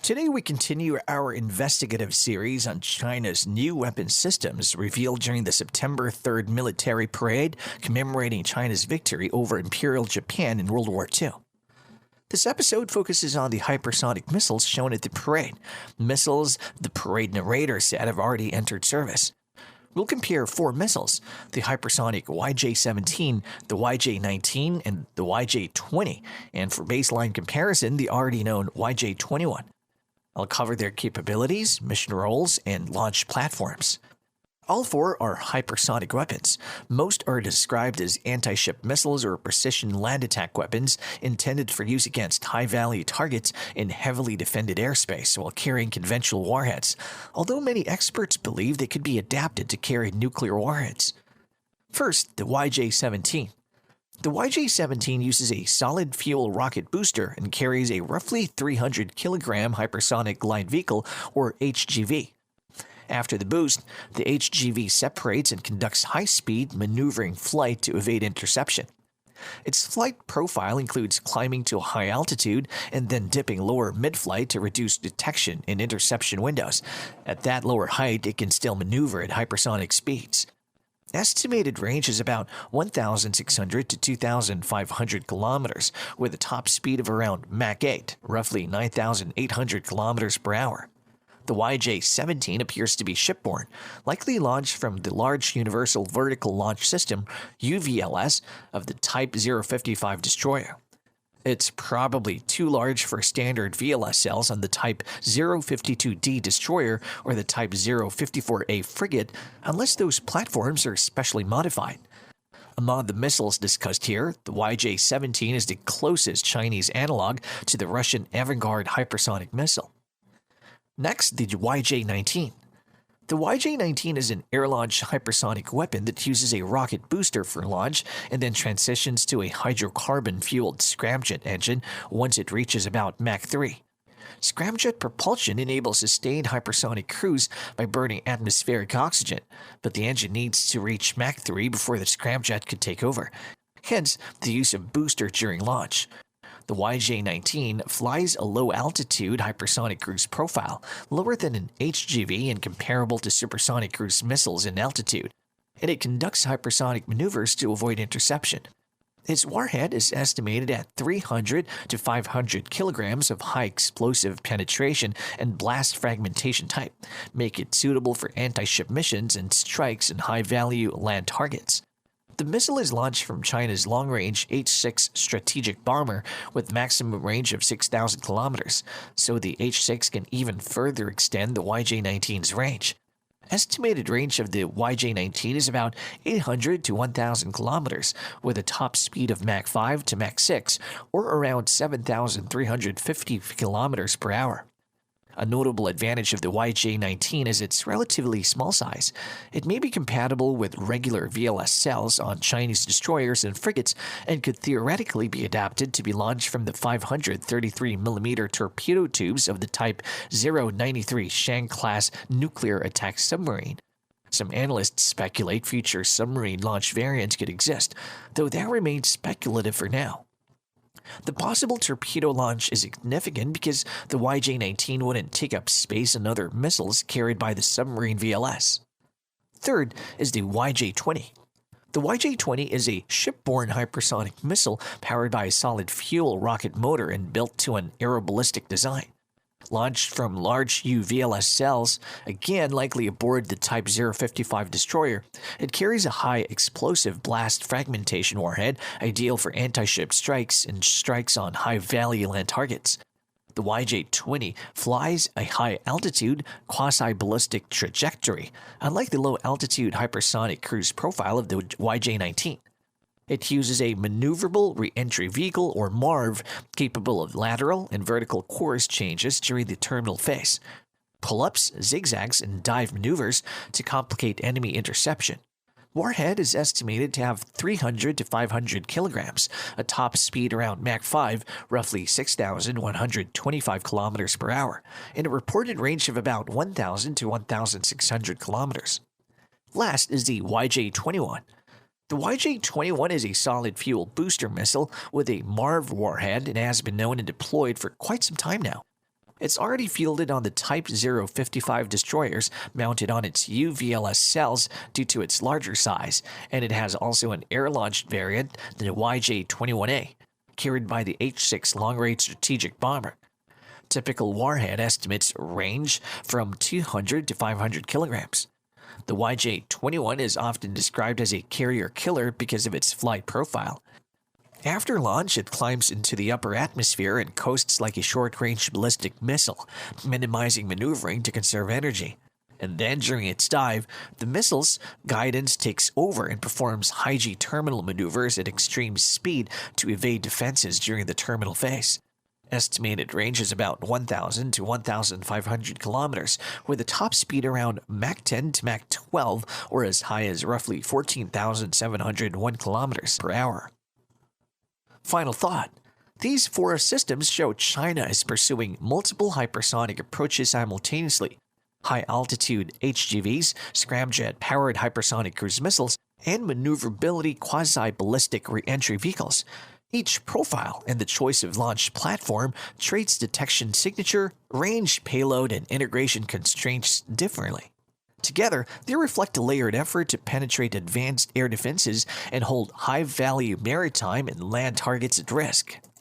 Today we continue our investigative series on China's new weapon systems revealed during the September 3rd military parade commemorating China's victory over Imperial Japan in World War II. This episode focuses on the hypersonic missiles shown at the parade, missiles the parade narrator said have already entered service. We'll compare four missiles, the hypersonic YJ-17, the YJ-19, and the YJ-20, and for baseline comparison, the already known YJ-21. I'll cover their capabilities, mission roles, and launch platforms. All four are hypersonic weapons. Most are described as anti-ship missiles or precision land attack weapons intended for use against high-value targets in heavily defended airspace while carrying conventional warheads, although many experts believe they could be adapted to carry nuclear warheads. First, the YJ-17. The YJ-17 uses a solid fuel rocket booster and carries a roughly 300 kilogram hypersonic glide vehicle, or HGV. After the boost, the HGV separates and conducts high-speed, maneuvering flight to evade interception. Its flight profile includes climbing to a high altitude and then dipping lower mid-flight to reduce detection in interception windows. At that lower height, it can still maneuver at hypersonic speeds. Estimated range is about 1,600 to 2,500 kilometers, with a top speed of around Mach 8, roughly 9,800 kilometers per hour. The YJ-17 appears to be shipborne, likely launched from the Large Universal Vertical Launch System (UVLS) of the Type 055 destroyer. It's probably too large for standard VLS cells on the Type 052D destroyer or the Type 054A frigate, unless those platforms are specially modified. Among the missiles discussed here, the YJ-17 is the closest Chinese analog to the Russian Avangard hypersonic missile. Next, the YJ-19. The YJ-19 is an air-launched hypersonic weapon that uses a rocket booster for launch and then transitions to a hydrocarbon-fueled scramjet engine once it reaches about Mach 3. Scramjet propulsion enables sustained hypersonic cruise by burning atmospheric oxygen, but the engine needs to reach Mach 3 before the scramjet could take over, hence the use of booster during launch. The YJ-19 flies a low-altitude hypersonic cruise profile, lower than an HGV and comparable to supersonic cruise missiles in altitude, and it conducts hypersonic maneuvers to avoid interception. Its warhead is estimated at 300 to 500 kilograms of high explosive penetration and blast fragmentation type, make it suitable for anti-ship missions and strikes in high-value land targets. The missile is launched from China's long-range H-6 strategic bomber with maximum range of 6,000 kilometers, so the H-6 can even further extend the YJ-19's range. Estimated range of the YJ-19 is about 800 to 1,000 kilometers, with a top speed of Mach 5 to Mach 6, or around 7,350 kilometers per hour. A notable advantage of the YJ-19 is its relatively small size. It may be compatible with regular VLS cells on Chinese destroyers and frigates and could theoretically be adapted to be launched from the 533mm torpedo tubes of the Type 093 Shang-class nuclear attack submarine. Some analysts speculate future submarine launch variants could exist, though that remains speculative for now. The possible torpedo launch is significant because the YJ-19 wouldn't take up space on other missiles carried by the submarine VLS. Third is the YJ-20. The YJ-20 is a shipborne hypersonic missile powered by a solid fuel rocket motor and built to an aeroballistic design. Launched from large UVLS cells, again likely aboard the Type 055 destroyer, it carries a high explosive blast fragmentation warhead ideal for anti-ship strikes and strikes on high-value land targets. The YJ-20 flies a high-altitude, quasi-ballistic trajectory, unlike the low-altitude hypersonic cruise profile of the YJ-19. It uses a maneuverable re-entry vehicle, or MARV, capable of lateral and vertical course changes during the terminal phase, pull-ups, zigzags, and dive maneuvers to complicate enemy interception. Warhead is estimated to have 300 to 500 kilograms, a top speed around Mach 5, roughly 6,125 kilometers per hour, and a reported range of about 1,000 to 1,600 kilometers. Last is the YJ-21. The YJ-21 is a solid fuel booster missile with a MARV warhead and has been known and deployed for quite some time now. It's already fielded on the Type 055 destroyers mounted on its UVLS cells due to its larger size, and it has also an air-launched variant, the YJ-21A, carried by the H-6 long-range strategic bomber. Typical warhead estimates range from 200 to 500 kilograms. The YJ-21 is often described as a carrier killer because of its flight profile. After launch, it climbs into the upper atmosphere and coasts like a short-range ballistic missile, minimizing maneuvering to conserve energy. And then, during its dive, the missile's guidance takes over and performs high-G terminal maneuvers at extreme speed to evade defenses during the terminal phase. Estimated range is about 1,000 to 1,500 kilometers, with a top speed around Mach 10 to Mach 12, or as high as roughly 14,701 kilometers per hour. Final thought. These four systems show China is pursuing multiple hypersonic approaches simultaneously: high-altitude HGVs, scramjet-powered hypersonic cruise missiles, and maneuverability quasi-ballistic re-entry vehicles. Each profile and the choice of launch platform treats detection signature, range, payload, and integration constraints differently. Together, they reflect a layered effort to penetrate advanced air defenses and hold high-value maritime and land targets at risk.